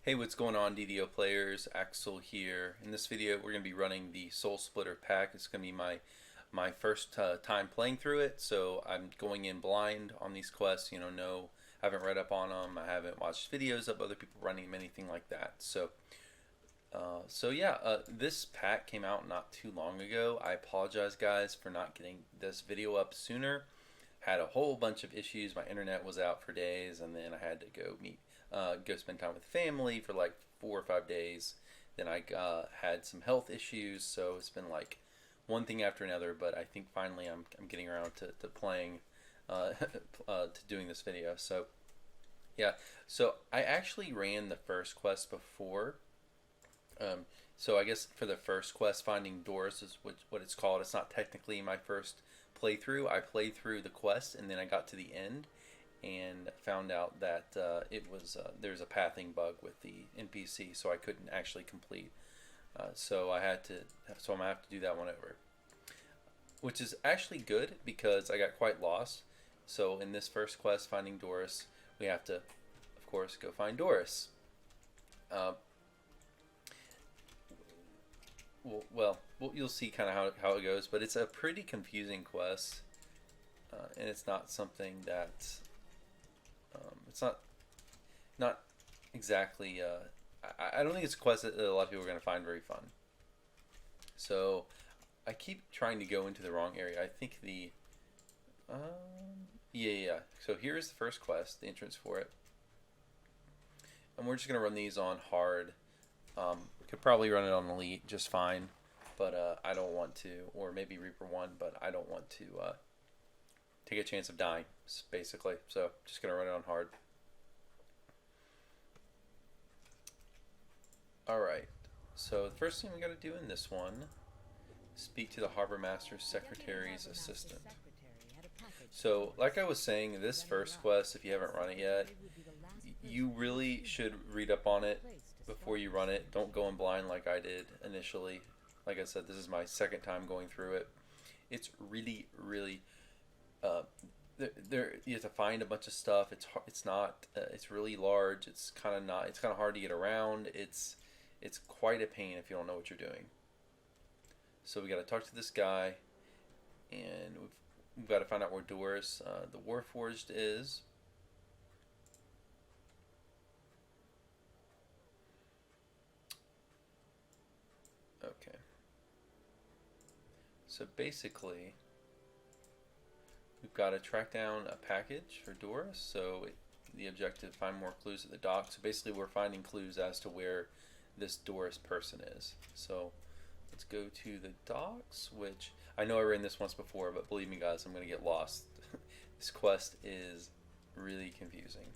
Hey, what's going on, DDO players? Axel here. In this video, we're going to be running the Soul Splitter pack. It's going to be my first time playing through it, so I'm going in blind on these quests. No, I haven't read up on them. I haven't watched videos of other people running them, anything like that. This pack came out not too long ago. I apologize, guys, for not getting this video up sooner. Had a whole bunch of issues. My internet was out for days, and then I had to go spend time with family for like 4 or 5 days. Then I had some health issues, so it's been like one thing after another. But I think finally I'm getting around to playing, to doing this video. So yeah, so I actually ran the first quest before. So I guess for the first quest, finding Dorris is what it's called. It's not technically my first playthrough. I played through the quest and then I got to the end and found out that there's a pathing bug with the NPC, so I couldn't actually complete. So I'm gonna have to do that one over, which is actually good because I got quite lost. So in this first quest, finding Dorris, we have to, of course, go find Dorris. Well, you'll see kind of how it goes, but it's a pretty confusing quest, and it's not something that it's not exactly. I don't think it's a quest that a lot of people are going to find very fun. So I keep trying to go into the wrong area. I think yeah. So here's the first quest, the entrance for it, and we're just going to run these on hard. Could probably run it on Elite just fine, but I don't want to, or maybe Reaper 1, but I don't want to take a chance of dying, basically. So just going to run it on hard. Alright, so the first thing we got to do in this one, speak to the Harbor Master's Secretary's assistant. So, like I was saying, this first quest, if you haven't run it yet, you really should read up on it before you run it. Don't go in blind like I did initially. Like I said, this is my second time going through it. It's really you have to find a bunch of stuff. It's really large. It's kind of hard to get around. It's quite a pain if you don't know what you're doing. So we got to talk to this guy, and we've got to find out where Dorris, the Warforged, is. Okay. So basically, we've got to track down a package for Dorris. So the objective, find more clues at the dock. So basically, we're finding clues as to where this Dorris person is. So let's go to the docks, which I know I ran this once before, but believe me, guys, I'm going to get lost. This quest is really confusing.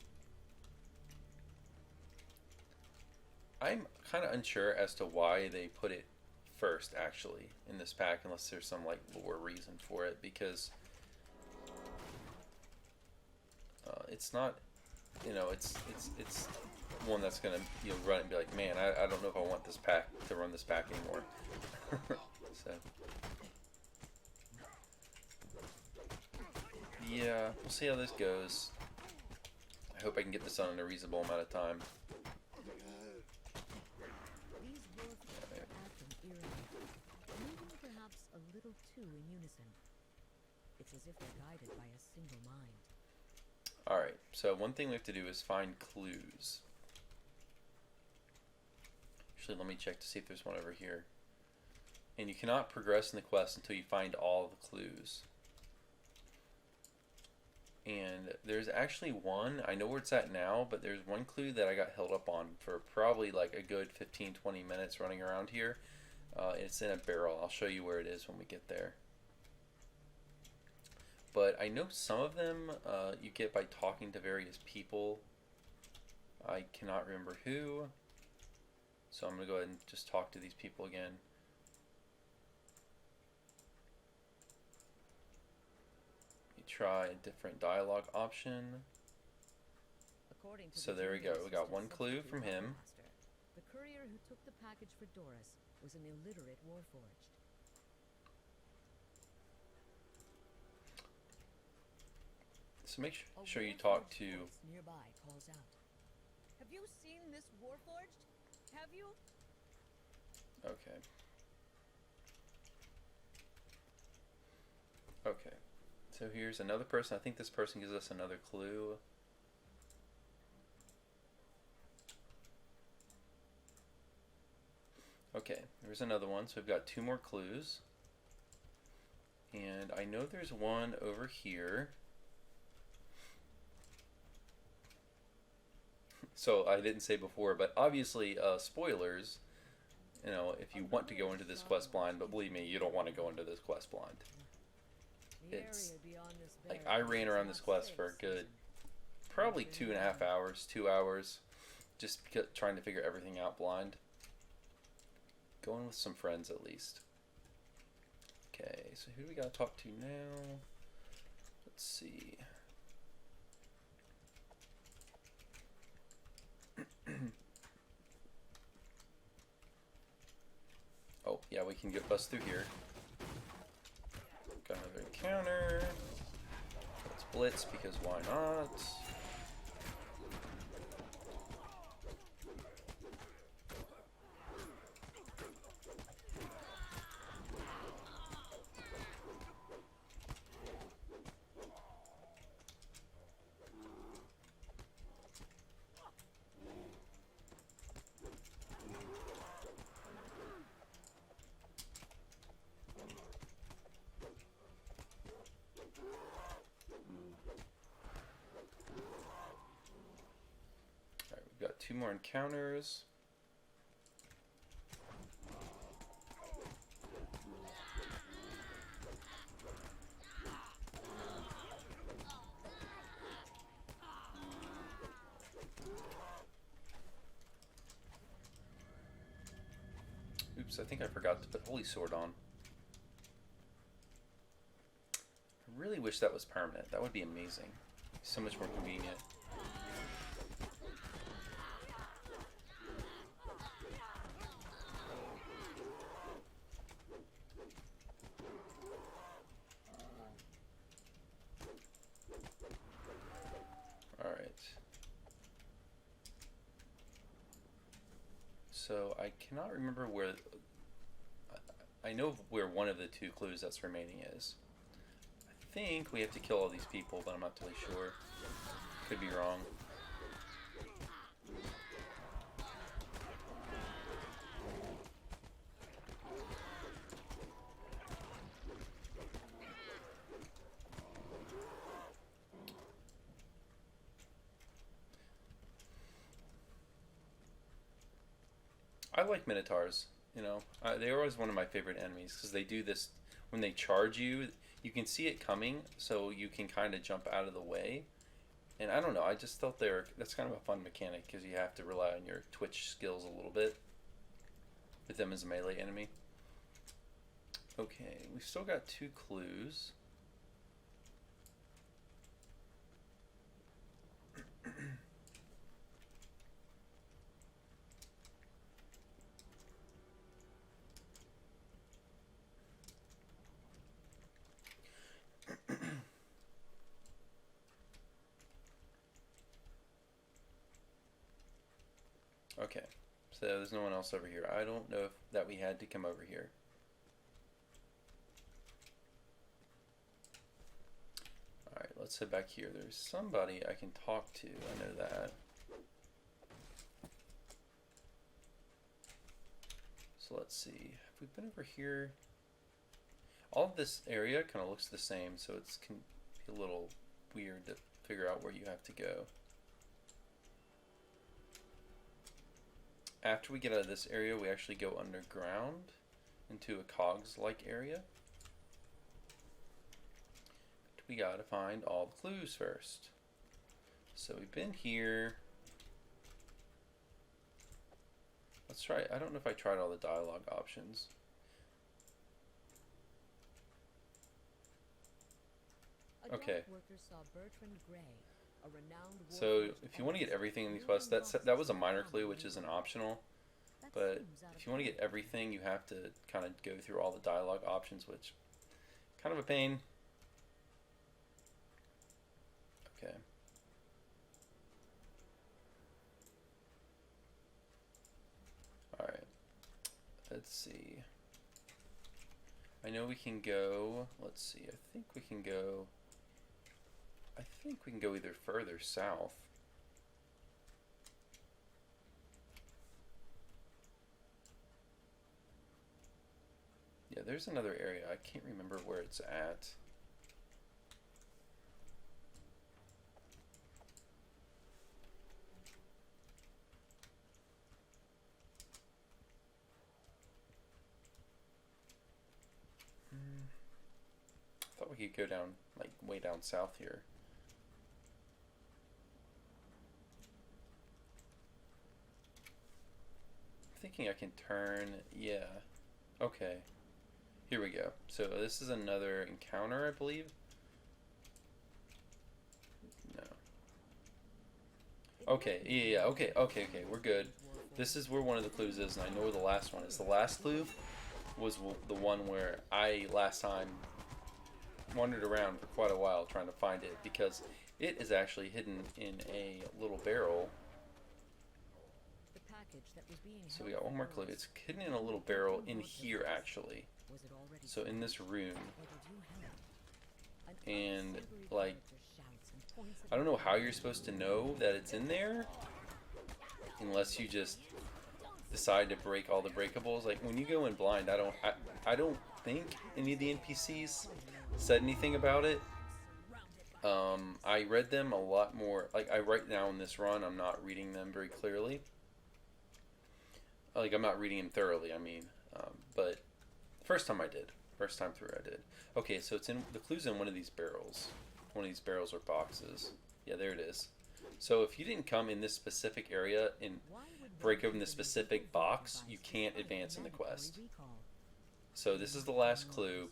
I'm kind of unsure as to why they put it first, actually, in this pack, unless there's some like lore reason for it, because it's not, it's one that's gonna run and be like, man, I don't know if I want this pack to run this pack anymore. So yeah, we'll see how this goes. I hope I can get this done in a reasonable amount of time. It's as if they're guided by a single mind. Alright, so one thing we have to do is find clues. Actually, let me check to see if there's one over here. And you cannot progress in the quest until you find all the clues. And there's actually one, I know where it's at now, but there's one clue that I got held up on for probably like a good 15-20 minutes running around here. It's in a barrel. I'll show you where it is when we get there. But I know some of them you get by talking to various people. I cannot remember who. So I'm going to go ahead and just talk to these people again. You try a different dialogue option. So there we go. We got one clue from him. The courier who took the package for Dorris was an illiterate warforged. So make sure you talk to... Nearby calls out. Have you seen this warforged? have you? Okay. Okay. So here's another person. I think this person gives us another clue. Okay, there's another one. So we've got 2 more clues. And I know there's one over here. So I didn't say before, but obviously, spoilers, you know, if you want to go into this quest blind, but believe me, you don't want to go into this quest blind. It's, like, I ran around this quest for a good, probably 2.5 hours, 2 hours, just trying to figure everything out blind. Going with some friends at least. Okay, so who do we gotta talk to now? Let's see. Oh, yeah, we can get bust through here. Got another encounter. Let's blitz because why not? Alright, we've got 2 more encounters. Oops, I think I forgot to put Holy Sword on. I really wish that was permanent. That would be amazing. So much more convenient. Alright. So I cannot remember where... I know where one of the 2 clues that's remaining is. I think we have to kill all these people, but I'm not totally sure. Could be wrong. I like Minotaurs, you know. They're always one of my favorite enemies because they do this when they charge you. You can see it coming, so you can kind of jump out of the way. And I don't know, I just thought that's kind of a fun mechanic because you have to rely on your twitch skills a little bit with them as a melee enemy. Okay, we've still got 2 clues. Okay, so there's no one else over here. I don't know if that we had to come over here. Alright, let's head back here. There's somebody I can talk to, I know that. So let's see, have we been over here? All of this area kind of looks the same, so it's can be a little weird to figure out where you have to go. After we get out of this area, we actually go underground into a cogs-like area. But we gotta find all the clues first. So we've been here. Let's try, I don't know if I tried all the dialogue options. Okay. So if you want to get everything in these quests, that was a minor clue, which is an optional. But if you want to get everything, you have to kind of go through all the dialogue options, which kind of a pain. Okay. let's see. I know we can go, let's see, I think we can go either further south. Yeah, there's another area. I can't remember where it's at. I thought we could go down, like, way down south here. I'm thinking I can turn, yeah. Okay. Here we go. So this is another encounter, I believe. No. Okay, yeah, okay, we're good. This is where one of the clues is, and I know where the last one is. The last clue was the one where I, last time, wandered around for quite a while trying to find it, because it is actually hidden in a little barrel. So we got one more clue. It's hidden in a little barrel in here, actually. So in this room. And, like, I don't know how you're supposed to know that it's in there unless you just decide to break all the breakables. Like, when you go in blind, I don't think any of the NPCs said anything about it. I read them a lot more. Like, right now in this run, I'm not reading them very clearly. Like, I'm not reading them thoroughly, I mean. But first time I did. First time through I did. Okay, so the clue's in one of these barrels. One of these barrels or boxes. Yeah, there it is. So if you didn't come in this specific area and break open this specific box, you can't advance in the quest. So this is the last clue,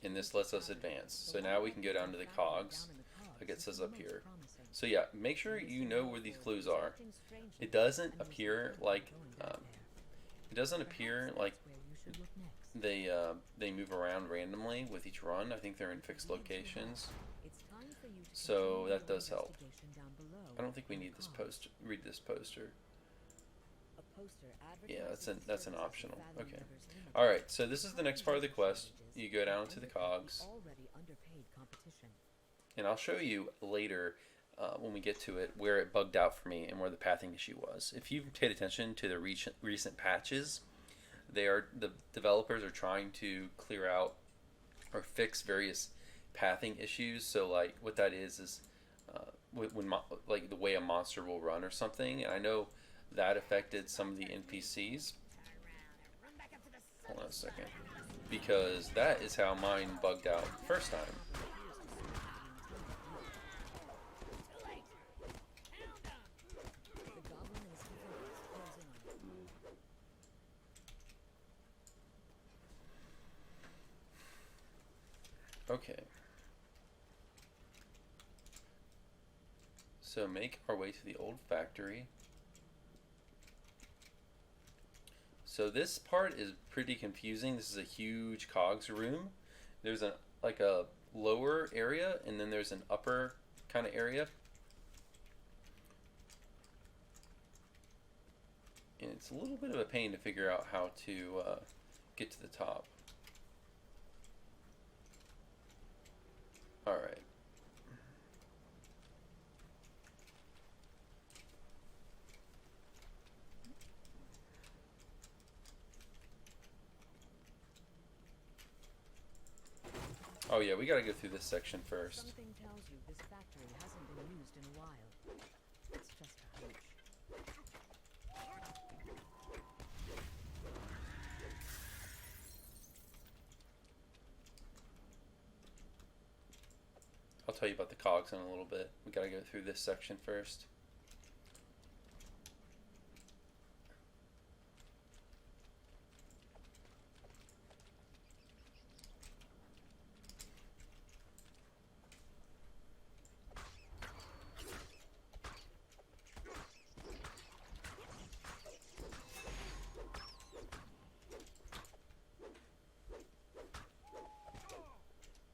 and this lets us advance. So now we can go down to the cogs, like it says up here. So yeah, make sure you know where these clues are. It doesn't appear like they move around randomly with each run. I think they're in fixed locations. So that does help. I don't think we need this poster. Read this poster. Yeah, that's an optional. Okay. All right. So this is the next part of the quest. You go down to the cogs, and I'll show you later when we get to it where it bugged out for me and where the pathing issue was. If you've paid attention to the recent patches, the developers are trying to clear out or fix various pathing issues. So like what that is when like the way a monster will run or something. And I know that affected some of the NPCs. Hold on a second, because that is how mine bugged out the first time. Okay. So make our way to the old factory. So this part is pretty confusing. This is a huge cogs room. There's a lower area, and then there's an upper kind of area. And it's a little bit of a pain to figure out how to get to the top. All right. Oh yeah, we gotta go through this section first. Something tells you this factory hasn't been used in a while. It's just a hunch. I'll tell you about the cogs in a little bit. We gotta go through this section first.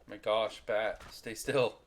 My gosh, bat, stay still.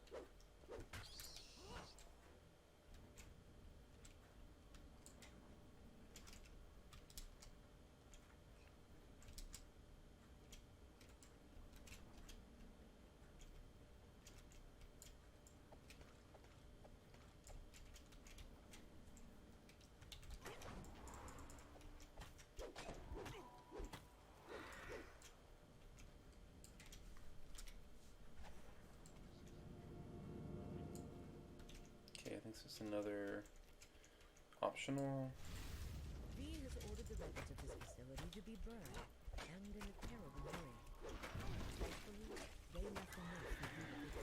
think this is another optional. V has ordered the records of this facility to be burned, and in a terrible hurry. Thankfully, they left a note for you to look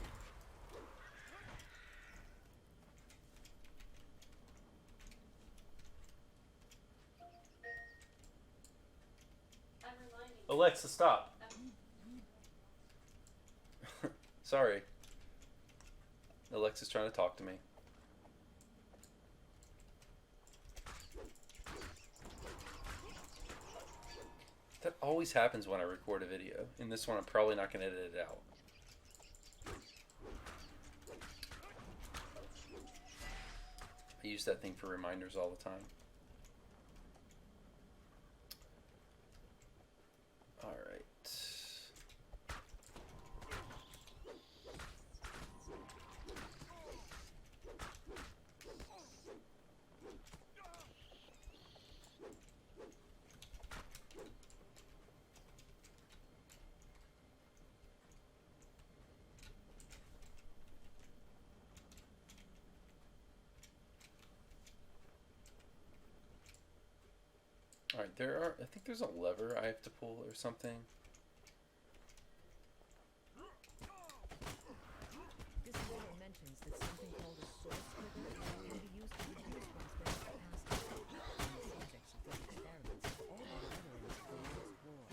at. Alexa, stop. Sorry. Alexa's trying to talk to me. That always happens when I record a video. In this one, I'm probably not going to edit it out. I use that thing for reminders all the time. All right. Alright, I think there's a lever I have to pull or something. This letter mentions that something called a source trigger can be used to reduce one's brain capacity. And the subjects of these experiments have all been veterans of the last war.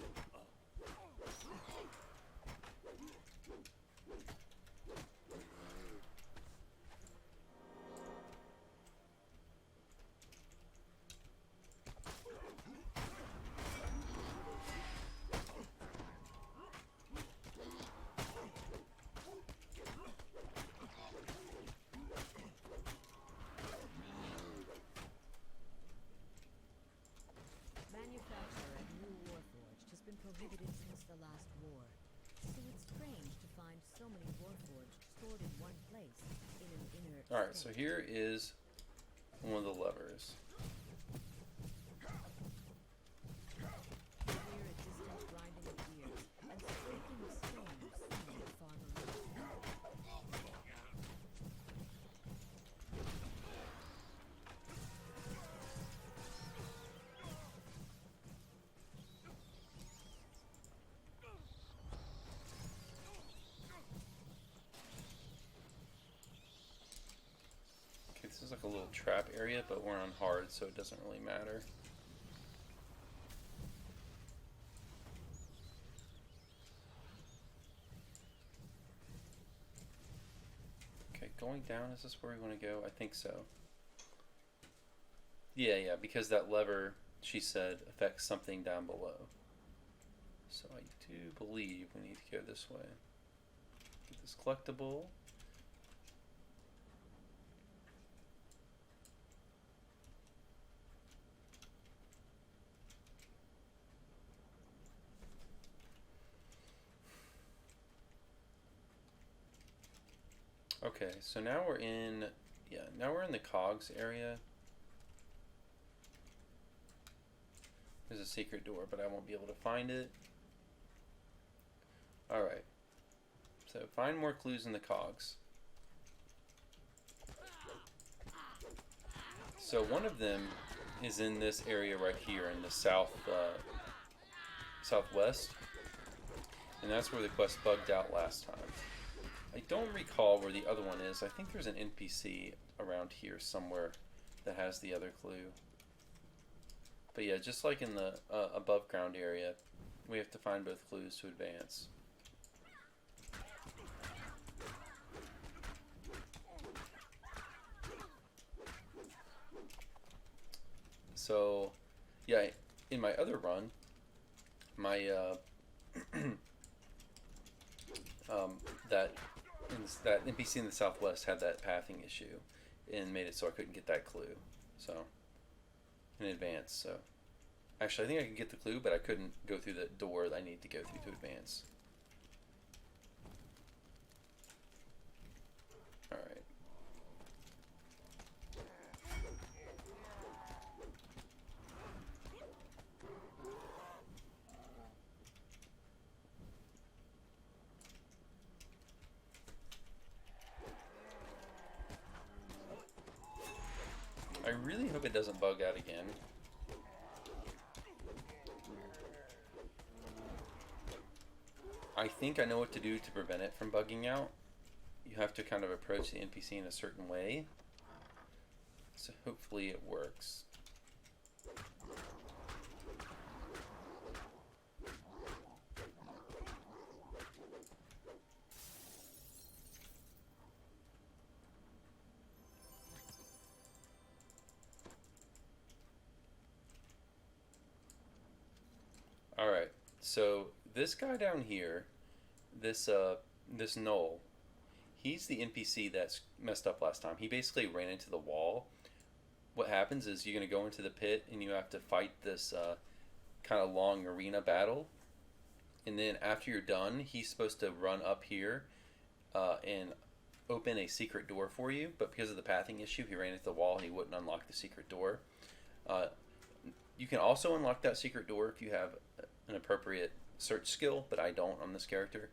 Manufacture at New Warforged has been prohibited since the last war. So it's strange to find so many Warforged stored in one place in an inert Alright, so state. here is one of the levers. You hear a distant grinding of gears and scraping of stones somewhere far below. Okay, this is like a little trap area, but we're on hard, so it doesn't really matter. Okay, going down, is this where we want to go? I think so. Yeah, because that lever, she said, affects something down below. So I do believe we need to go this way. Get this collectible. Okay, so now we're in, now we're in the cogs area. There's a secret door, but I won't be able to find it. Alright, so find more clues in the cogs. So one of them is in this area right here in the southwest, and that's where the quest bugged out last time. I don't recall where the other one is. I think there's an NPC around here somewhere that has the other clue. But yeah, just like in the above ground area, we have to find both clues to advance. So, yeah, in my other run, my that NPC in the southwest had that pathing issue and made it so I couldn't get that clue. So, in advance. So, actually, I think I could get the clue, but I couldn't go through the door that I need to go through to advance. All right. hope it doesn't bug out again. I think I know what to do to prevent it from bugging out. You have to kind of approach the NPC in a certain way. So hopefully it works. Alright, so this guy down here, this Null, he's the NPC that's messed up last time. He basically ran into the wall. What happens is you're going to go into the pit and you have to fight this kind of long arena battle. And then after you're done, he's supposed to run up here and open a secret door for you. But because of the pathing issue, he ran into the wall and he wouldn't unlock the secret door. You can also unlock that secret door if you have an appropriate search skill, but I don't on this character.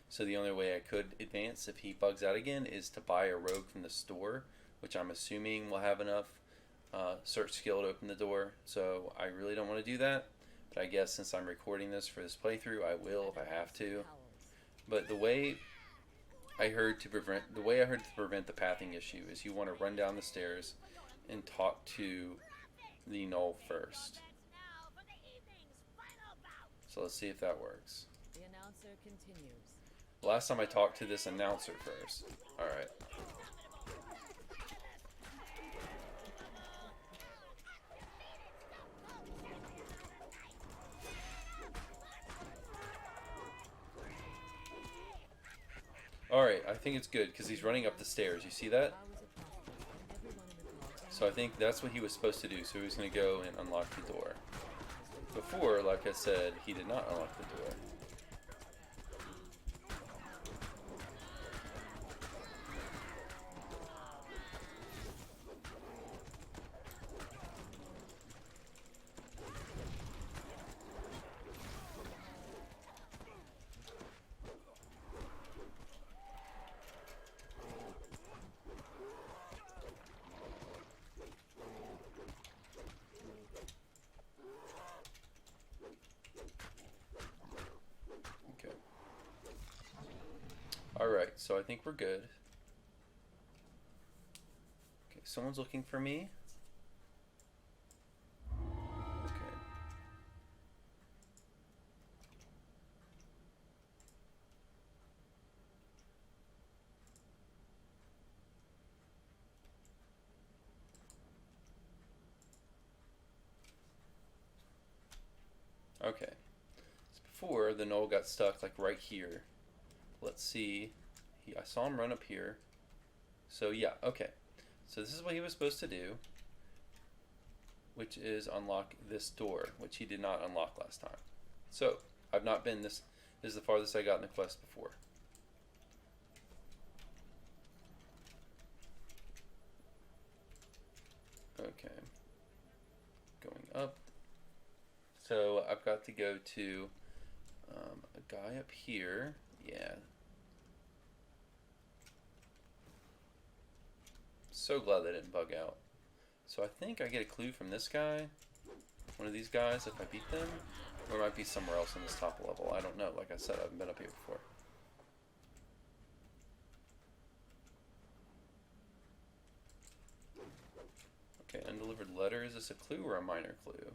So the only way I could advance if he bugs out again is to buy a rogue from the store, which I'm assuming will have enough search skill to open the door. So I really don't want to do that, but I guess since I'm recording this for this playthrough, I will if I have to. But the way I heard to prevent the pathing issue is you want to run down the stairs and talk to the Null first. So let's see if that works. The announcer continues. Last time I talked to this announcer first. Alright. Alright, I think it's good because he's running up the stairs. You see that? So I think that's what he was supposed to do. So he was going to go and unlock the door. Before, like I said, he did not unlock the door. Alright, so I think we're good. Okay, someone's looking for me. Okay. Okay. So before, the Null got stuck like right here. Let's see. I saw him run up here. So yeah, okay. So this is what he was supposed to do, which is unlock this door, which he did not unlock last time. So I've not been this is the farthest I got in the quest before. Okay. Going up. So I've got to go to a guy up here. Yeah. So glad that didn't bug out. So I think I get a clue from this guy. One of these guys if I beat them. Or it might be somewhere else in this top level. I don't know. Like I said, I haven't been up here before. Okay, undelivered letter. Is this a clue or a minor clue?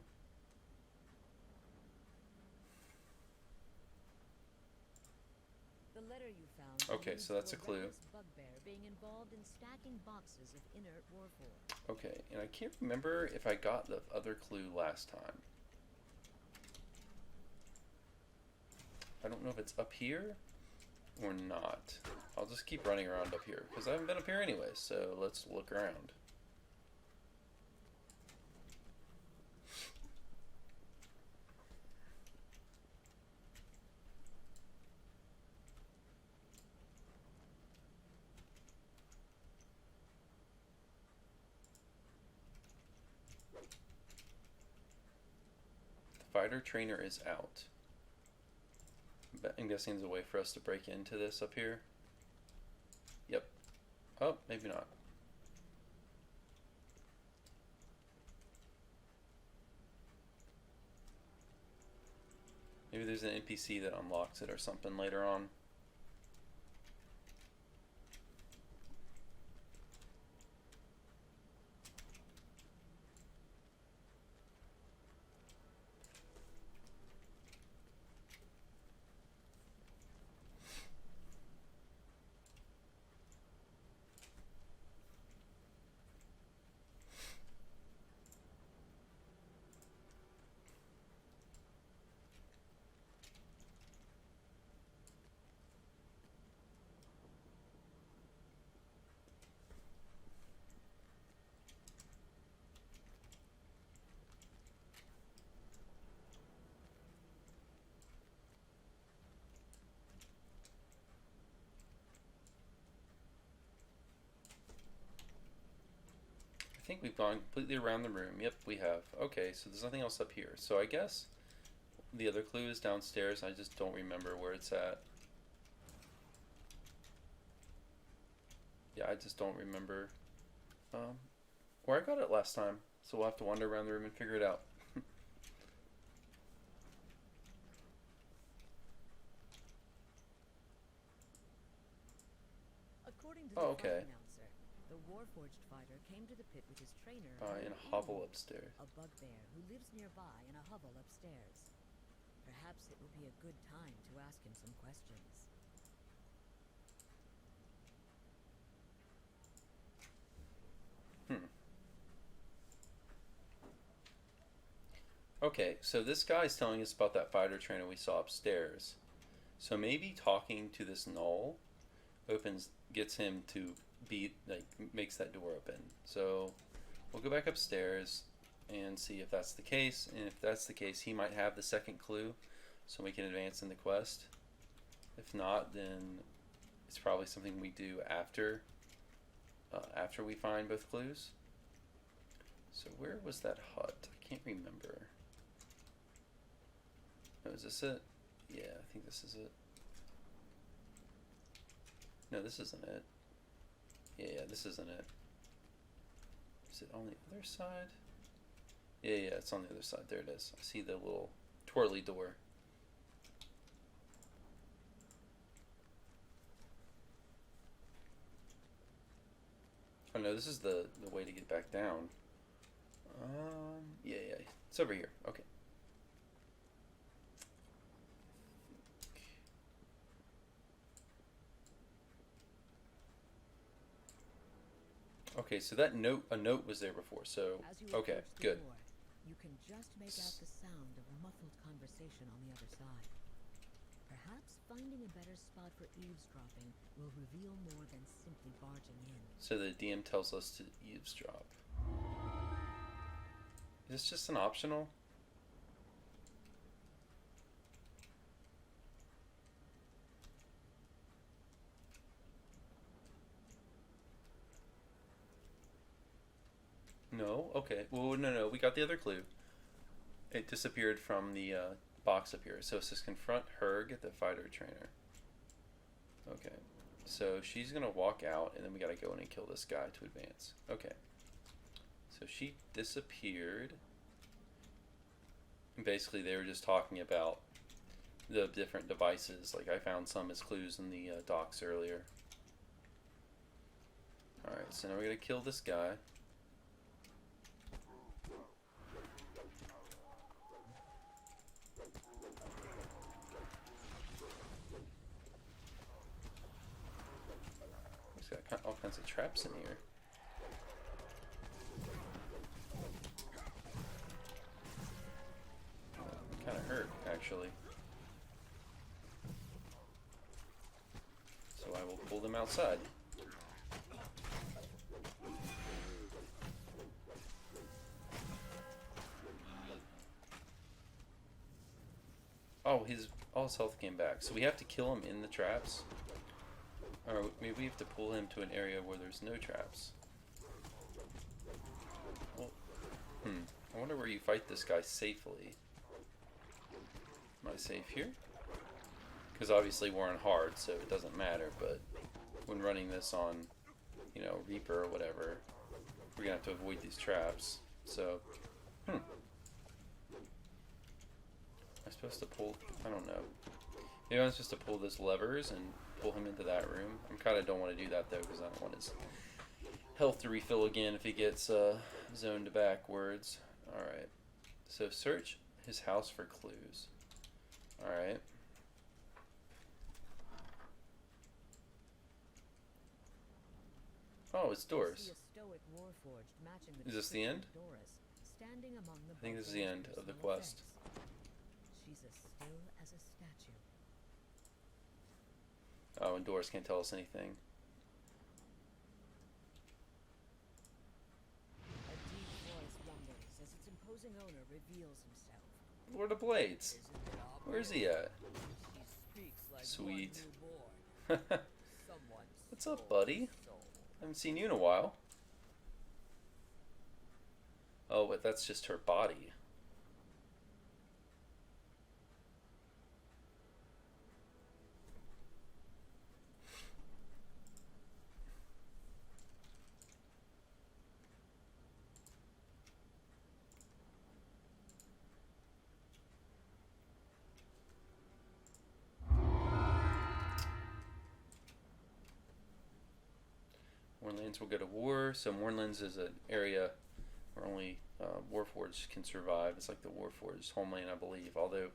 The letter you found. Okay, so that's a clue. Bugbear being involved in stacking boxes of inert warfare. Okay, and I can't remember if I got the other clue last time. I don't know if it's up here or not. I'll just keep running around up here because I haven't been up here anyway, so let's look around. The fighter trainer is out. I'm guessing there's a way for us to break into this up here. Yep. Oh, maybe not. Maybe there's an NPC that unlocks it or something later on. I think we've gone completely around the room. Yep, we have. Okay, so there's nothing else up here. So I guess the other clue is downstairs. I just don't remember where it's at. Yeah, I just don't remember where I got it last time. So we'll have to wander around the room and figure it out. According to Oh, the okay. fight announcer, the Warforged fighter came to the pit with his trainer In a hovel upstairs. a bugbear who lives nearby in a hovel upstairs. Perhaps it would be a good time to ask him some questions. Okay, so this guy's telling us about that fighter trainer we saw upstairs. So maybe talking to this null gets him to makes that door open. So we'll go back upstairs and see if that's the case. And if that's the case, he might have the second clue, so we can advance in the quest. If not, then it's probably something we do after we find both clues. So where was that hut? I can't remember. Oh, is this it? Yeah, I think this is it. No, this isn't it. Yeah, this isn't it. Is it on the other side? Yeah, it's on the other side. There it is. I see the little twirly door. Oh no, this is the way to get back down. Yeah, it's over here. Okay. Okay, so a note was there before. So okay, good. Door, you can just make out the sound of muffled conversation on the other side. Perhaps finding a better spot for eavesdropping will reveal more than simply barging in. So the DM tells us to eavesdrop. Is this just an optional? No? Okay. Well, no. We got the other clue. It disappeared from the box up here. So it says confront Herg at the fighter trainer. Okay. So she's going to walk out, and then we got to go in and kill this guy to advance. Okay. So she disappeared. And basically, they were just talking about the different devices. Like, I found some as clues in the docks earlier. Alright, so now we're going to kill this guy. Got all kinds of traps in here. Kind of hurt, actually. So I will pull them outside. Oh, all his health came back. So we have to kill him in the traps. Or maybe we have to pull him to an area where there's no traps. Well, I wonder where you fight this guy safely. Am I safe here? Because obviously we're on hard, so it doesn't matter, but when running this on, Reaper or whatever, we're gonna have to avoid these traps. So, I supposed to pull, I don't know. Maybe I'm supposed to pull those levers and pull him into that room. I kind of don't want to do that though, because I don't want his health to refill again if he gets zoned backwards. Alright. So search his house for clues. Alright. Oh, it's Dorris. Is this the end? I think this is the end of the quest. She's as still as a statue. Oh, and Dorris can't tell us anything. A deep voice rumbles as its imposing owner reveals himself. Lord of Blades. Where's he at? Sweet. What's up, buddy? Haven't seen you in a while. Oh, but that's just her body. Mournlands will go to war. So Mournlands is an area where only Warforged can survive. It's like the Warforged homeland, I believe. Although,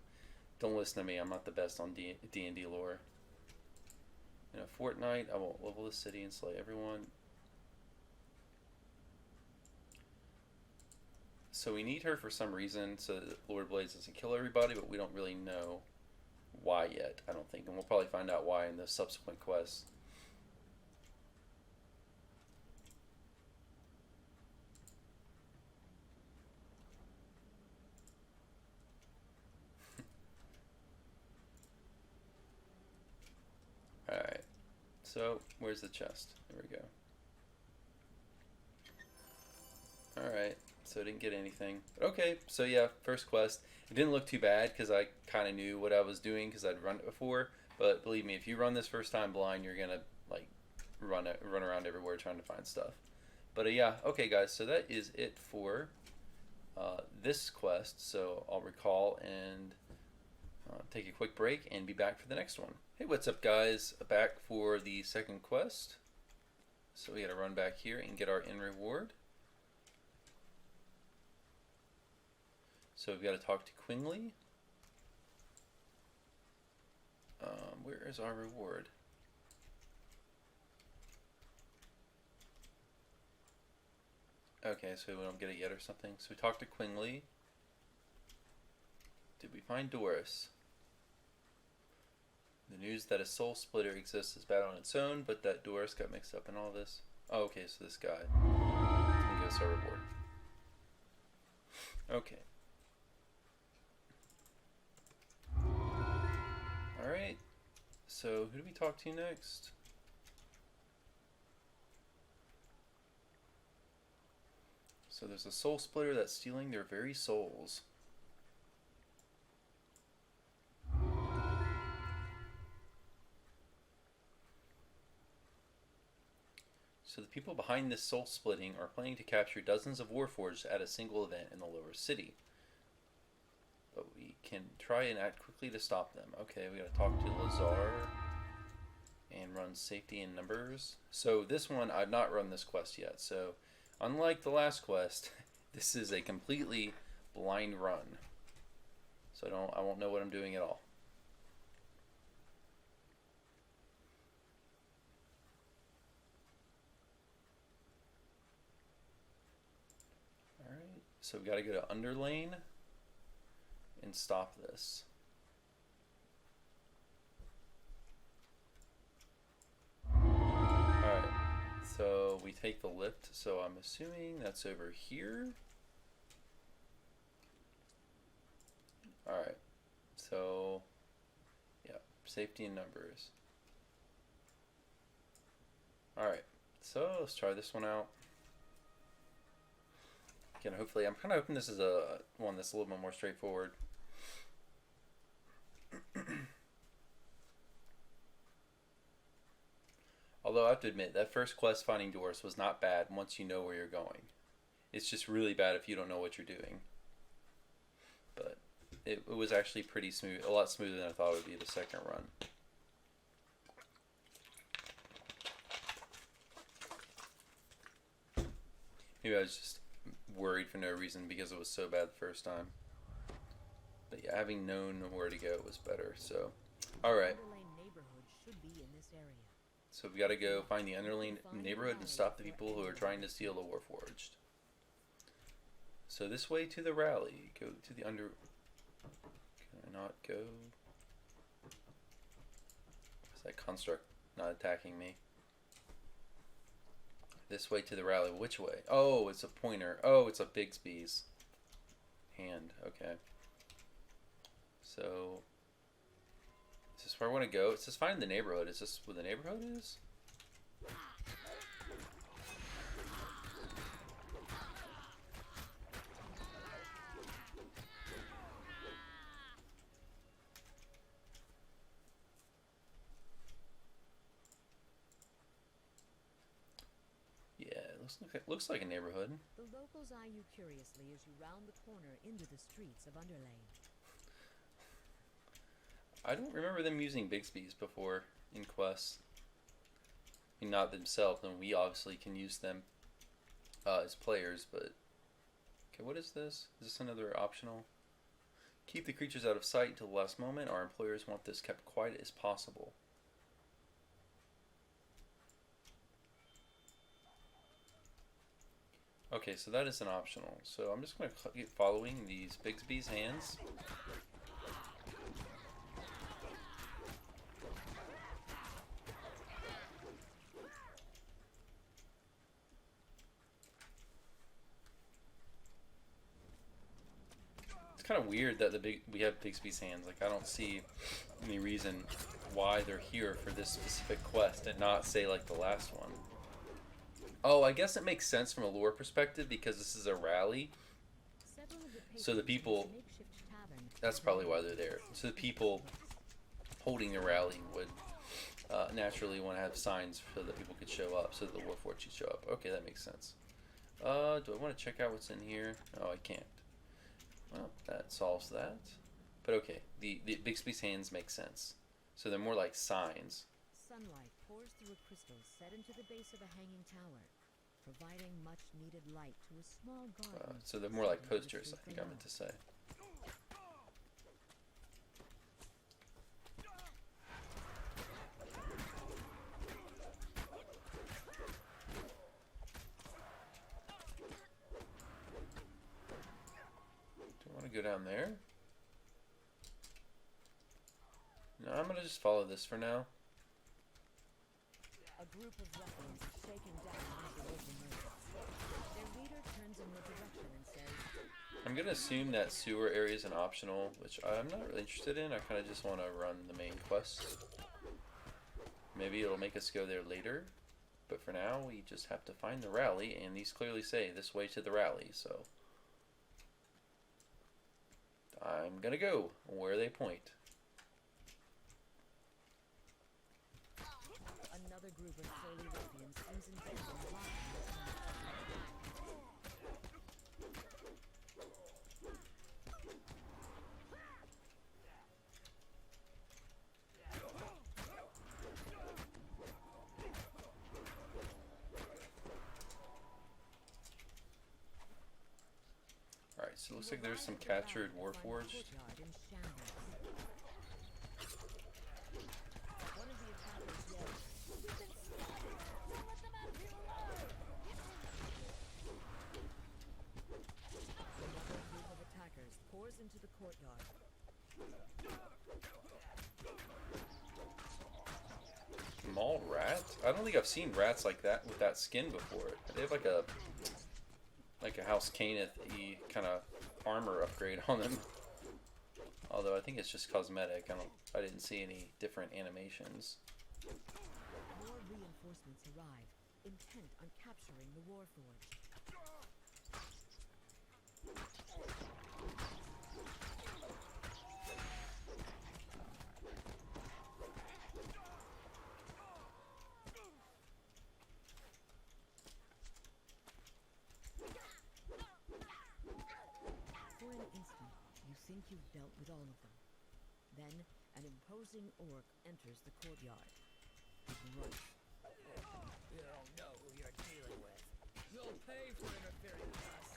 don't listen to me. I'm not the best on D&D lore. In a fortnight, I will level the city and slay everyone. So we need her for some reason so that Lord Blades doesn't kill everybody, but we don't really know why yet, I don't think. And we'll probably find out why in the subsequent quests. Alright, so where's the chest? There we go. Alright, so I didn't get anything. But okay, so yeah, first quest. It didn't look too bad because I kind of knew what I was doing because I'd run it before. But believe me, if you run this first time blind, you're going to like run around everywhere trying to find stuff. But yeah, okay guys, so that is it for this quest. So I'll recall and take a quick break and be back for the next one. Hey, what's up guys? Back for the second quest. So we gotta run back here and get our end reward. So we've got to talk to Quingley. Where is our reward? Okay, so we don't get it yet or something. So we talked to Quingley. Did we find Dorris? The news that a soul splitter exists is bad on its own, but that Dorris got mixed up in all this. Oh, okay, so this guy didn't give us our reward. Okay. Alright, so who do we talk to next? So there's a soul splitter that's stealing their very souls. So the people behind this soul splitting are planning to capture dozens of Warforged at a single event in the lower city. But we can try and act quickly to stop them. Okay, we gotta talk to Lazar and run safety in numbers. So this one, I've not run this quest yet. So unlike the last quest, this is a completely blind run. So I won't know what I'm doing at all. Alright, so we gotta go to Underlane and stop this. Alright, so we take the lift, so I'm assuming that's over here. Alright, so yeah, safety in numbers. Alright, so let's try this one out. Again, hopefully, I'm kind of hoping this is a one that's a little bit more straightforward. Although I have to admit, that first quest finding Dorris was not bad once you know where you're going. It's just really bad if you don't know what you're doing. But it was actually pretty smooth, a lot smoother than I thought it would be the second run. Maybe I was just worried for no reason because it was so bad the first time. But yeah, having known where to go was better. So, all right. Underlane neighborhood should be in this area. So we got to go find the Underlane neighborhood and stop the people who are trying to steal the Warforged. So this way to the rally. Go to the under. Can I not go? Is that construct not attacking me? This way to the rally. Which way? Oh, it's a pointer. Oh, it's a Bigsby's hand. Okay. So, is this where I want to go? It says find the neighborhood. Is this where the neighborhood is? Yeah, it looks like a neighborhood. The locals eye you curiously as you round the corner into the streets of Underlane. I don't remember them using Bigsby's before in quests. I mean, not themselves, and we obviously can use them as players, but... Okay, what is this? Is this another optional? Keep the creatures out of sight until the last moment. Our employers want this kept quiet as possible. Okay, so that is an optional. So I'm just going to keep following these Bigsby's hands. Kind of weird that we have Bigsby's hands. Like, I don't see any reason why they're here for this specific quest and not say like the last one. Oh, I guess it makes sense from a lore perspective because this is a rally. So the people, that's probably why they're there. So the people holding the rally would naturally want to have signs so that people could show up, so that the Warforged should show up. Okay, that makes sense. Do I want to check out what's in here? Oh, I can't. Well, that solves that. But okay, the Bigsby's hands make sense. So they're more like signs. Sunlight pours through a crystal set into the base of a hanging tower, providing much needed light to a small garden. So they're more like posters, I think I meant to say. Go down there. No, I'm gonna just follow this for now. A group of ruffians is shaking down into the open room. Their leader turns in their direction and says, I'm gonna assume that sewer area is an optional, which I'm not really interested in. I kind of just want to run the main quest. Maybe it'll make us go there later, but for now we just have to find the rally, and these clearly say this way to the rally, so I'm gonna go where they point. Another group of surly ruffians seems intent on blocking Alright, so it looks like there's some captured Warforged. into the courtyard. Small rat? I don't think I've seen rats like that with that skin before. They have like a House Caneth-y kind of armor upgrade on them. Although I think it's just cosmetic. I didn't see any different animations. More reinforcements arrive, intent on capturing the Warforged. For an instant, you think you've dealt with all of them. Then, an imposing orc enters the courtyard. He grunts. You don't know who you're dealing with. You'll pay for interfering with us.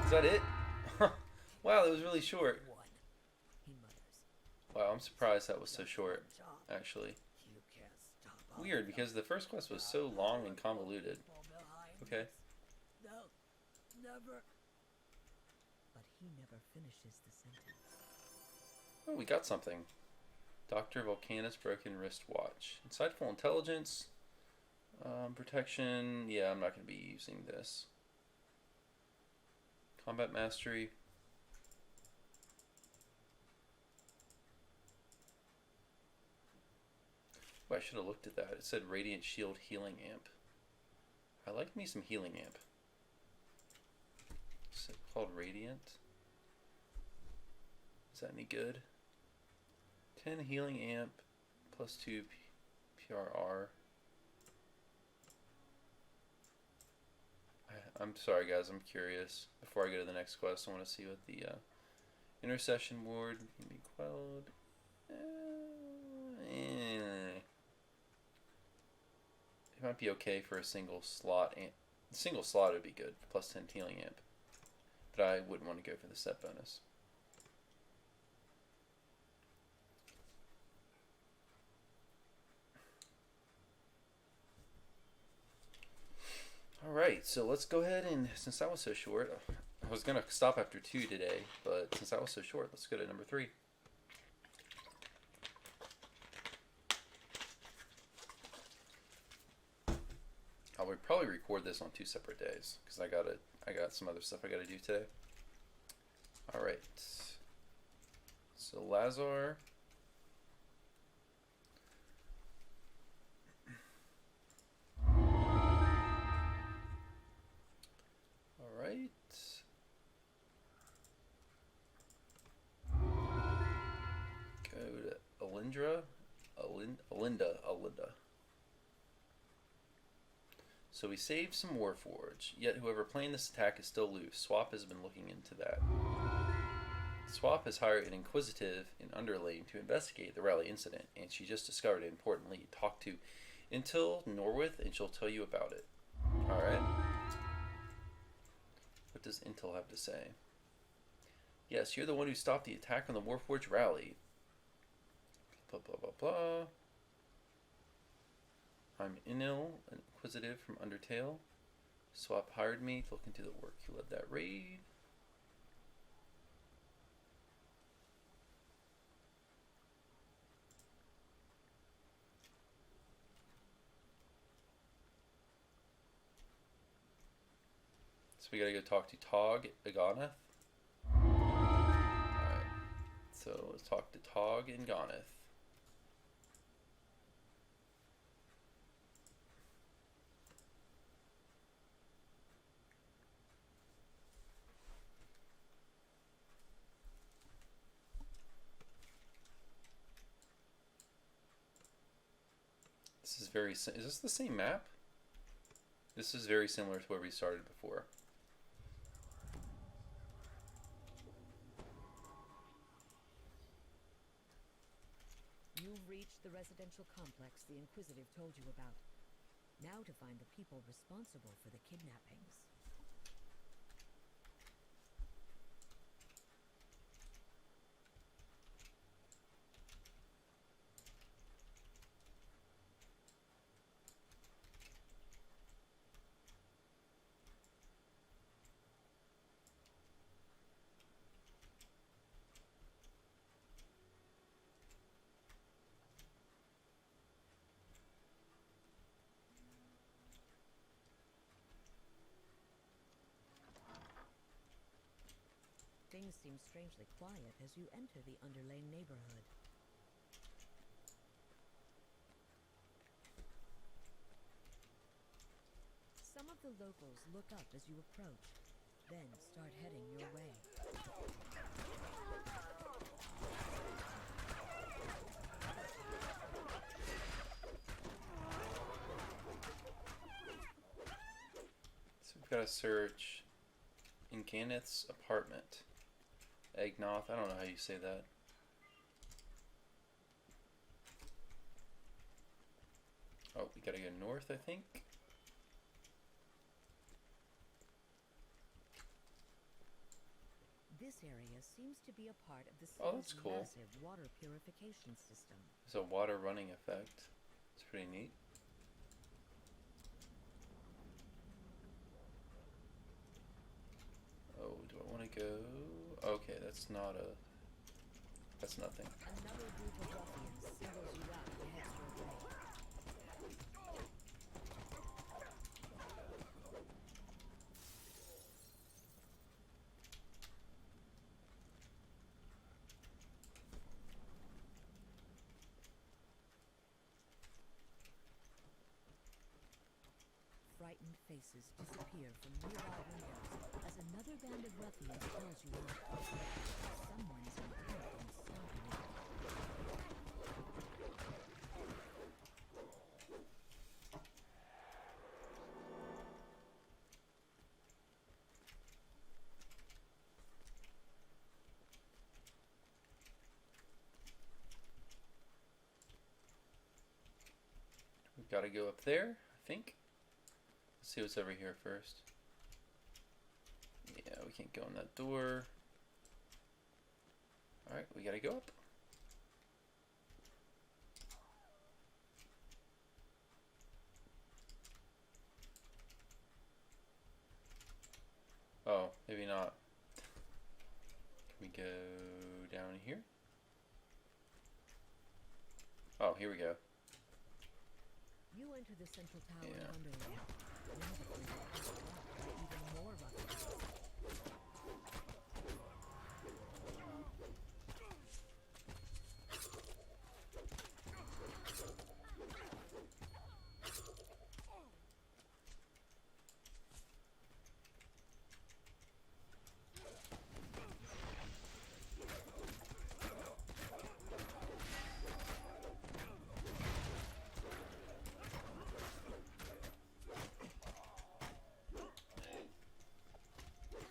Is that it? Wow, that was really short. One, he mutters. Wow, I'm surprised that was so short, actually. You can't stop Weird, because the first quest was so long and convoluted. Okay. They'll never. But he never finishes the sentence. Oh, we got something. Dr. Volcanus Broken Wristwatch. Insightful intelligence. Protection. Yeah, I'm not going to be using this. Combat mastery. Oh, I should have looked at that. It said Radiant Shield Healing Amp. I like me some Healing Amp. Is it called Radiant? Is that any good? 10 Healing Amp plus 2 PRR. I'm sorry guys, I'm curious. Before I go to the next quest, I want to see what the Intercession Ward can be quelled. It might be okay for a single slot. Single slot would be good, plus 10 healing amp. But I wouldn't want to go for the set bonus. Alright, so let's go ahead and, since that was so short, I was going to stop after 2 today, but since that was so short, let's go to number 3. I would probably record this on 2 separate days, because I got some other stuff I got to do today. Alright, so Lazar. Alright. Go to Alindra. Alinda. So we saved some Warforged, yet whoever planned this attack is still loose. Swap has been looking into that. Swap has hired an Inquisitive in Underlane to investigate the rally incident, and she just discovered an important lead. Talk to Until Norwith, and she'll tell you about it. Alright. What does Intel have to say? Yes, you're the one who stopped the attack on the Warforged rally. Blah, blah, blah, blah. I'm Inil, an Inquisitive from Undertale. Swap hired me to look into the work. You led that raid. So we gotta go talk to Tog Aganath. Alright. So let's talk to Tog and Ganeth. This is very, is this the same map? This is very similar to where we started before. You've reached the residential complex the Inquisitive told you about. Now to find the people responsible for the kidnappings. Things seem strangely quiet as you enter the Underlane neighborhood. Some of the locals look up as you approach. Then start heading your way. So we've got to search in Kenneth's apartment. Egnoth, I don't know how you say that. Oh, we gotta go north, I think. This area seems to be a part of the Oh, that's city's cool. massive water purification system. There's a water running effect. It's pretty neat. Oh, do I want to go? Okay, that's not a... That's nothing. Another group of ruffians singles you out and heads your way. Frightened faces disappear from nearby windows as another band of ruffians calls you out. Someone's intent on stopping you. We've got to go up there, I think. Let's see what's over here first. Yeah, we can't go in that door. Alright, we gotta go up. Oh, maybe not. Can we go down here? Oh, here we go. You enter the central tower Yeah. of Underlane. Wonderfully backed up by even more ruffians.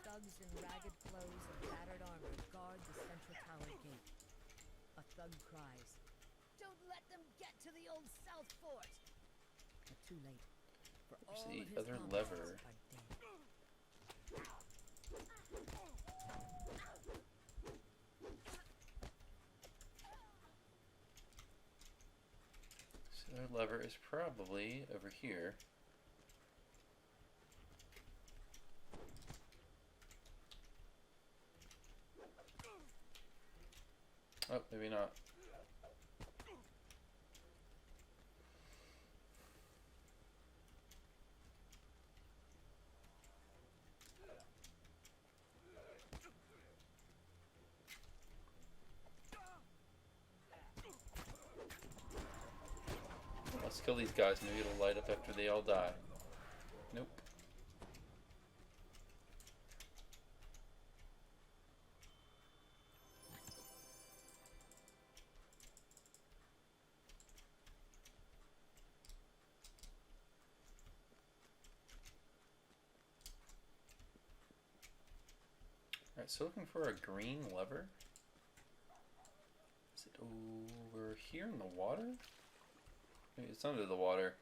Thugs in ragged clothes and battered armor guard the central tower gate. A thug cries, "Don't let them get to the old South Fort!" But too late, for Where's all the of his other comrades lever? are dead. So our lever is probably over here. Oh, maybe not. Let's kill these guys. Maybe it'll light up after they all die. Nope. Alright, so looking for a green lever. Is it over here in the water? Maybe it's under the water.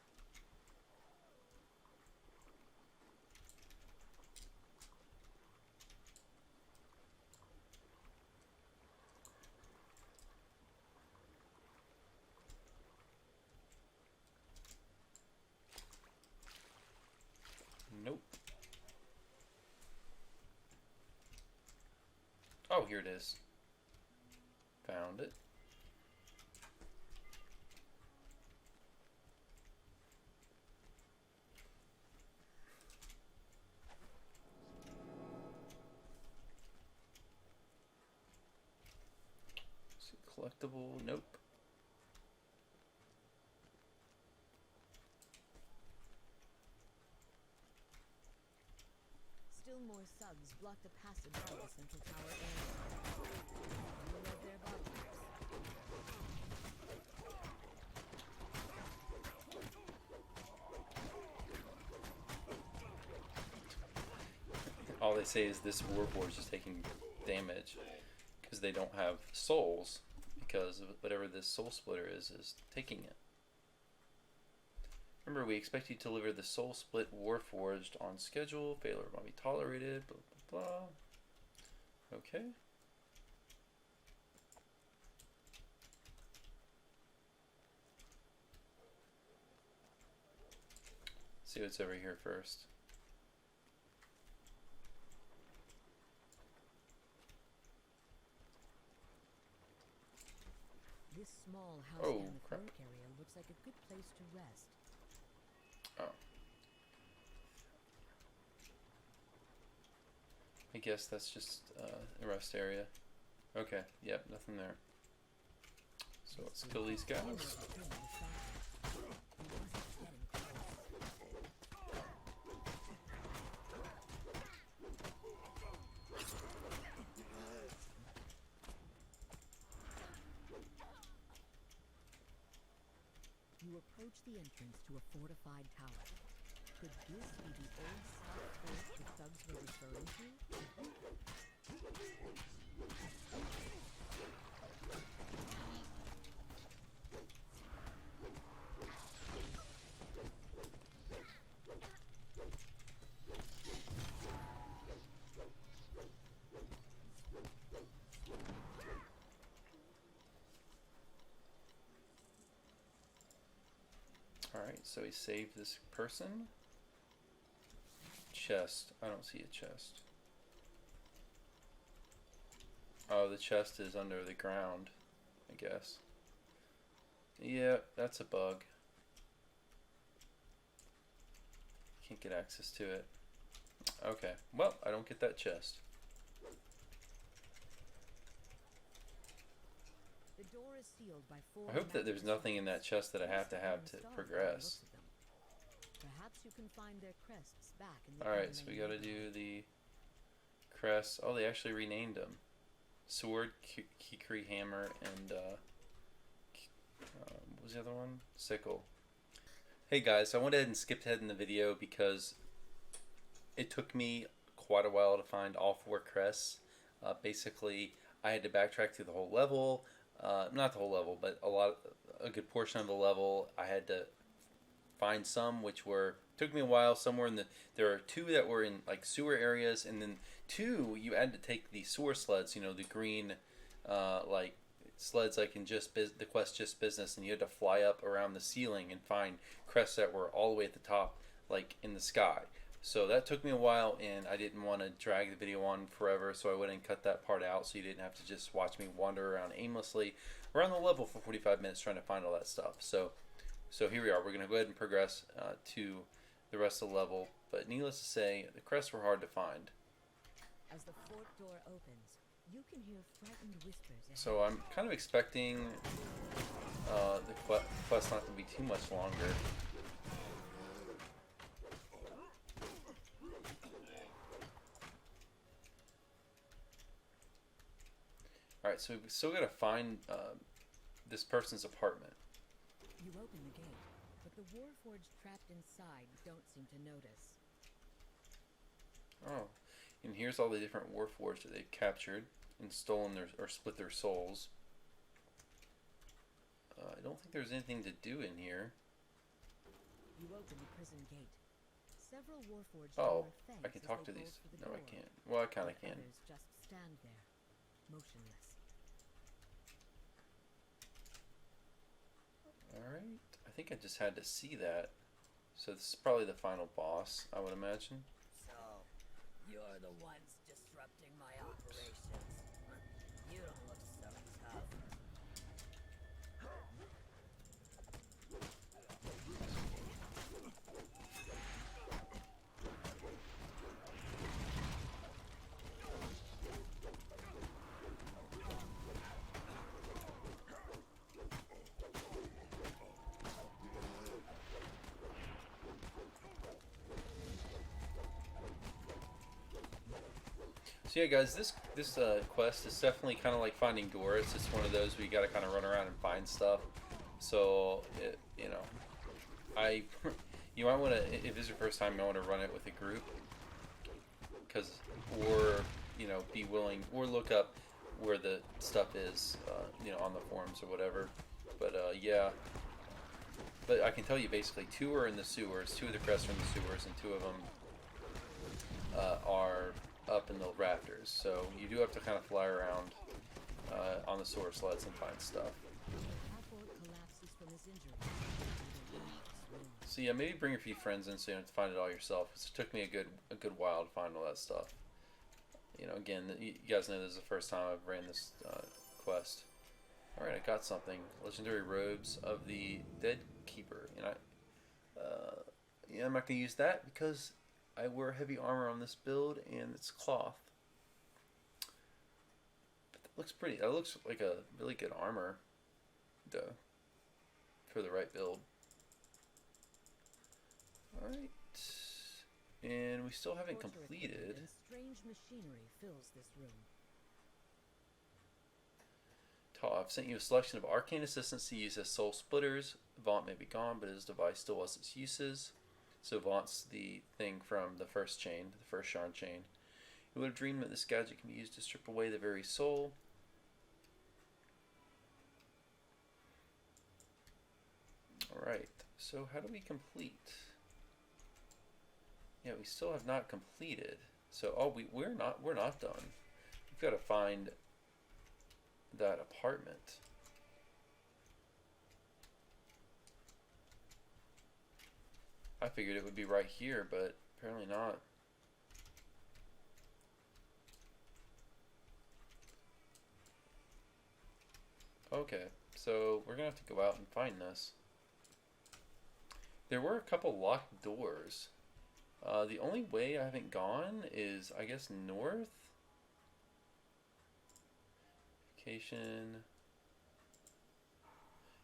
Nope. Oh, here it is. Found it. Is it collectible? Nope. Still more thugs blocked a passage from the central tower area. You led their bottlenecks. All they say is this warforged is taking damage because they don't have souls, because of whatever this soul splitter is taking it. Remember, we expect you to deliver the soul split warforged on schedule. Failure might be tolerated. Blah blah blah. Okay. See what's over here first. This small house Oh, down the crap. cloak area looks like a good place to rest. Oh. I guess that's just a rest area. Okay, yep, nothing there. So let's kill these guys. You approach the entrance to a fortified tower. Could this be the old South fort the thugs were referring to? Alright, so he saved this person. Chest. I don't see a chest. Oh, the chest is under the ground, I guess. Yeah, that's a bug. Can't get access to it. Okay, well, I don't get that chest. The door is sealed by 4 I hope that there's nothing in that chest that I have to progress. Perhaps you can find their crests back in the Alright, so we Underlane gotta do the crest. Oh, they actually renamed them. Sword, Kikri Hammer, and what was the other one? Sickle. Hey guys, I went ahead and skipped ahead in the video because it took me quite a while to find all 4 crests. Basically, I had to backtrack through the whole level. Not the whole level, but a good portion of the level. I had to find some which took me a while. Somewhere in there are 2 that were in like sewer areas, and then 2 you had to take the sewer sleds, you know, the green like sleds like in the quest Just Business, and you had to fly up around the ceiling and find crests that were all the way at the top, like in the sky. So that took me a while, and I didn't want to drag the video on forever, so I went and cut that part out so you didn't have to just watch me wander around aimlessly around the level for 45 minutes trying to find all that stuff. So here we are. We're going to go ahead and progress to the rest of the level, but needless to say, the crests were hard to find. As the fort door opens, you can hear frightened whispers ahead. So I'm kind of expecting the quest not to be too much longer. Alright, so we've still got to find this person's apartment. You open the gate, but the warforged trapped inside don't seem to notice. Oh, and here's all the different warforged that they've captured and stolen or split their souls. I don't think there's anything to do in here. You open the prison gate. Several warforged Oh, fence I can as talk they to bolt these. for the No, I door. can't. Well, I kind of can. Others just stand there, motionless. Alright, I think I just had to see that. So this is probably the final boss, I would imagine. So, you're the ones disrupting my operations. You don't look so tough. So yeah, guys, this quest is definitely kind of like finding Dorris. It's one of those where you got to kind of run around and find stuff. So I you might want to, if this is your first time, you want to run it with a group, because or be willing or look up where the stuff is, on the forums or whatever. But yeah, but I can tell you basically 2 are in the sewers, 2 of the crests are in the sewers, and 2 of them are up in the rafters. So you do have to kind of fly around on the sewer sleds and find stuff. So yeah, maybe bring a few friends in so you don't have to find it all yourself. It took me a good while to find all that stuff. Again, you guys know this is the first time I've ran this quest. Alright, I got something. Legendary Robes of the Dead Keeper. And I'm not going to use that because I wear heavy armor on this build and it's cloth. But that looks pretty. That looks like a really good armor, though, for the right build. Alright. And we still haven't completed. Strange machinery fills this room. I've sent you a selection of arcane assistants to use as soul splitters. Vaunt may be gone, but his device still has its uses. So Vaunt's the thing from the first chain, the first Sharn chain. You would have dreamed that this gadget can be used to strip away the very soul. Alright, so how do we complete? Yeah, we still have not completed. So we're not done. We've got to find that apartment. I figured it would be right here, but apparently not. Okay, so we're gonna have to go out and find this. There were a couple locked doors. The only way I haven't gone is, I guess, north. Vacation.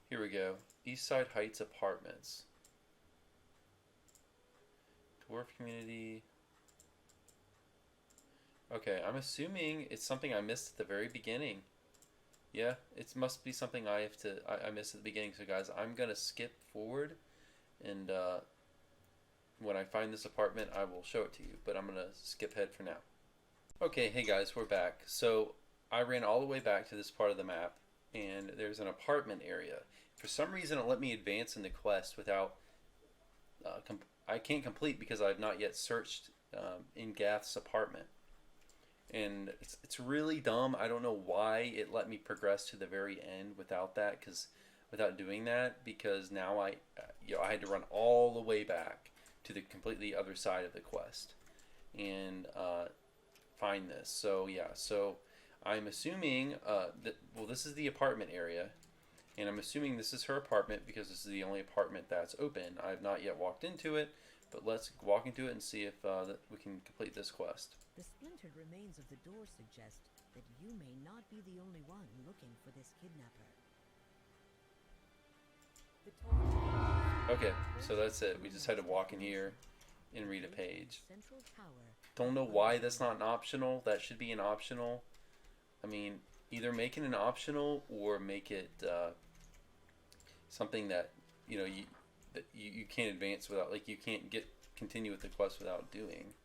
Here we go. Eastside Heights Apartments. Dwarf Community. Okay, I'm assuming it's something I missed at the very beginning. Yeah, it must be something I missed at the beginning. So guys, I'm gonna skip forward, and when I find this apartment, I will show it to you, but I'm going to skip ahead for now. Okay, hey guys, we're back. So I ran all the way back to this part of the map, and there's an apartment area. For some reason, it let me advance in the quest without... I can't complete because I've not yet searched in Gath's apartment. And it's really dumb. I don't know why it let me progress to the very end without doing that, because now I had to run all the way back to the completely other side of the quest and find this. So yeah, so I'm assuming this is the apartment area, and I'm assuming this is her apartment because this is the only apartment that's open. I've not yet walked into it, but let's walk into it and see if we can complete this quest. The splintered remains of the door suggest that you may not be the only one looking for this kidnapper. Okay, so that's it. We just had to walk in here and read a page. Don't know why that's not an optional. That should be an optional. I mean, either make it an optional or make it something that you can't advance without, like, you can't continue with the quest without doing.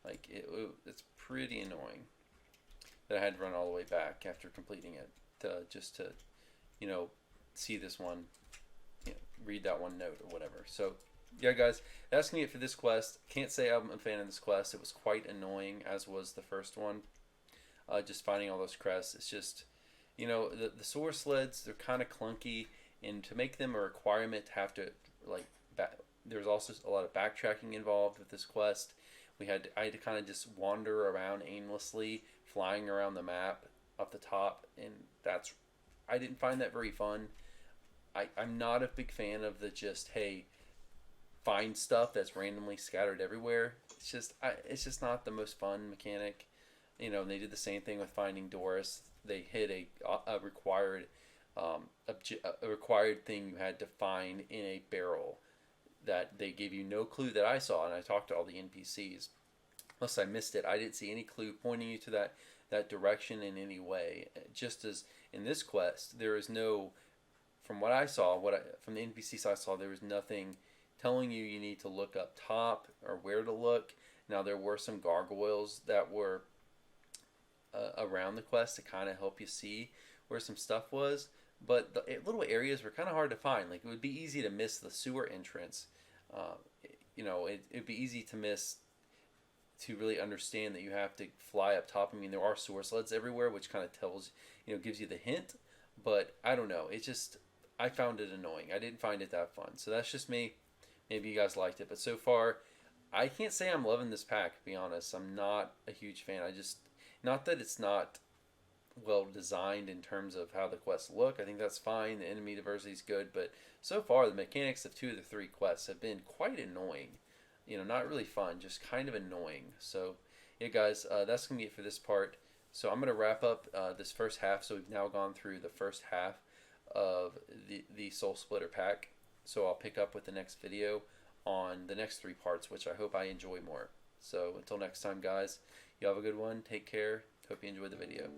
Like, it's pretty annoying that I had to run all the way back after completing it just to see this one. Read that one note or whatever. So yeah guys, that's gonna be it for this quest. Can't say I'm a fan of this quest. It was quite annoying, as was the first one. Just finding all those crests. It's just the sewer sleds, they're kind of clunky, and to make them a requirement to have to there's also a lot of backtracking involved with this quest. I had to kind of just wander around aimlessly, flying around the map up the top, and I didn't find that very fun. I'm not a big fan of the just, hey, find stuff that's randomly scattered everywhere. It's just not the most fun mechanic. And they did the same thing with finding Dorris. They hit a required thing you had to find in a barrel that they gave you no clue that I saw, and I talked to all the NPCs. unless I missed it, I didn't see any clue pointing you to that direction in any way. Just as in this quest, there is no, from what I saw, from the NPCs I saw, there was nothing telling you you need to look up top or where to look. Now there were some gargoyles that were around the quest to kind of help you see where some stuff was, but the little areas were kind of hard to find. Like, it would be easy to miss the sewer entrance. Uh, it'd be easy to miss, to really understand that you have to fly up top. I mean, there are sewer sleds everywhere, which kind of tells, gives you the hint. But I don't know. I found it annoying. I didn't find it that fun. So that's just me. Maybe you guys liked it. But so far, I can't say I'm loving this pack, to be honest. I'm not a huge fan. Not that it's not well designed in terms of how the quests look. I think that's fine. The enemy diversity is good. But so far, the mechanics of 2 of the 3 quests have been quite annoying. Not really fun, just kind of annoying. So, yeah, guys, that's going to be it for this part. So I'm going to wrap up this first half. So we've now gone through the first half of the Soul Splitter pack. So I'll pick up with the next video on the next 3 parts, which I hope I enjoy more. So until next time, guys, you have a good one. Take care. Hope you enjoyed the video.